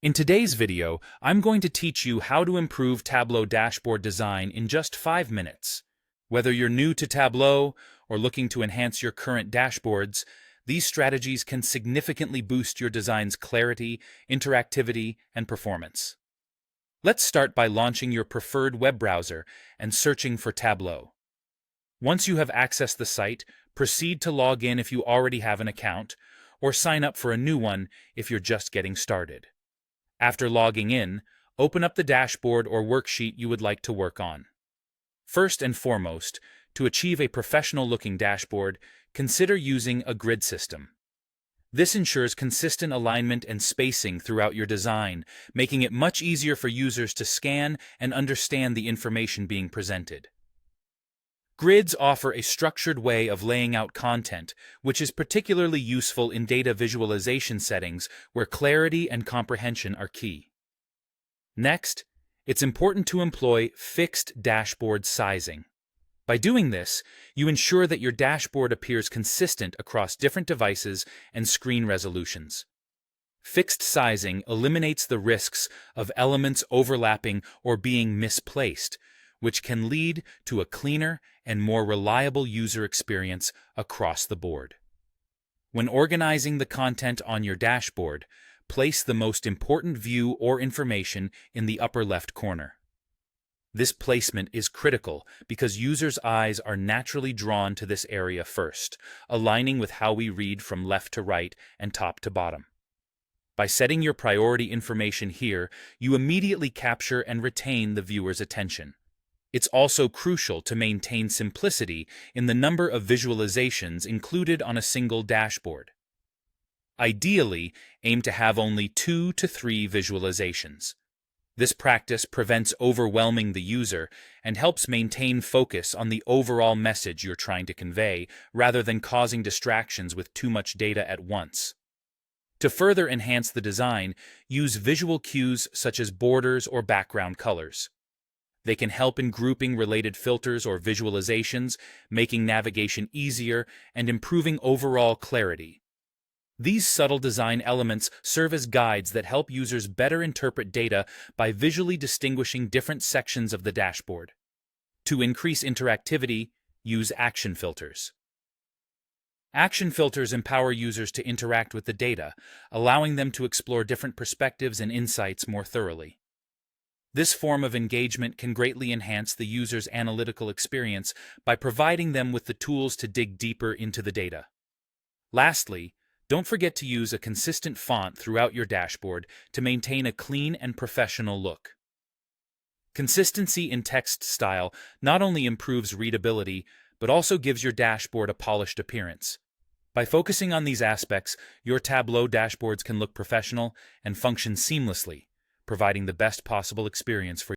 In today's video, I'm going to teach you how to improve Tableau dashboard design in just 5 minutes. Whether you're new to Tableau or looking to enhance your current dashboards, these strategies can significantly boost your design's clarity, interactivity, and performance. Let's start by launching your preferred web browser and searching for Tableau. Once you have accessed the site, proceed to log in if you already have an account, or sign up for a new one if you're just getting started. After logging in, open up the dashboard or worksheet you would like to work on. First and foremost, to achieve a professional-looking dashboard, consider using a grid system. This ensures consistent alignment and spacing throughout your design, making it much easier for users to scan and understand the information being presented. Grids offer a structured way of laying out content, which is particularly useful in data visualization settings where clarity and comprehension are key. Next, it's important to employ fixed dashboard sizing. By doing this, you ensure that your dashboard appears consistent across different devices and screen resolutions. Fixed sizing eliminates the risks of elements overlapping or being misplaced, which can lead to a cleaner and more reliable user experience across the board. When organizing the content on your dashboard, place the most important view or information in the upper left corner. This placement is critical because users' eyes are naturally drawn to this area first, aligning with how we read from left to right and top to bottom. By setting your priority information here, you immediately capture and retain the viewer's attention. It's also crucial to maintain simplicity in the number of visualizations included on a single dashboard. Ideally, aim to have only 2 to 3 visualizations. This practice prevents overwhelming the user and helps maintain focus on the overall message you're trying to convey, rather than causing distractions with too much data at once. To further enhance the design, use visual cues such as borders or background colors. They can help in grouping related filters or visualizations, making navigation easier and improving overall clarity. These subtle design elements serve as guides that help users better interpret data by visually distinguishing different sections of the dashboard. To increase interactivity, use action filters. Action filters empower users to interact with the data, allowing them to explore different perspectives and insights more thoroughly. This form of engagement can greatly enhance the user's analytical experience by providing them with the tools to dig deeper into the data. Lastly, don't forget to use a consistent font throughout your dashboard to maintain a clean and professional look. Consistency in text style not only improves readability, but also gives your dashboard a polished appearance. By focusing on these aspects, your Tableau dashboards can look professional and function seamlessly, providing the best possible experience for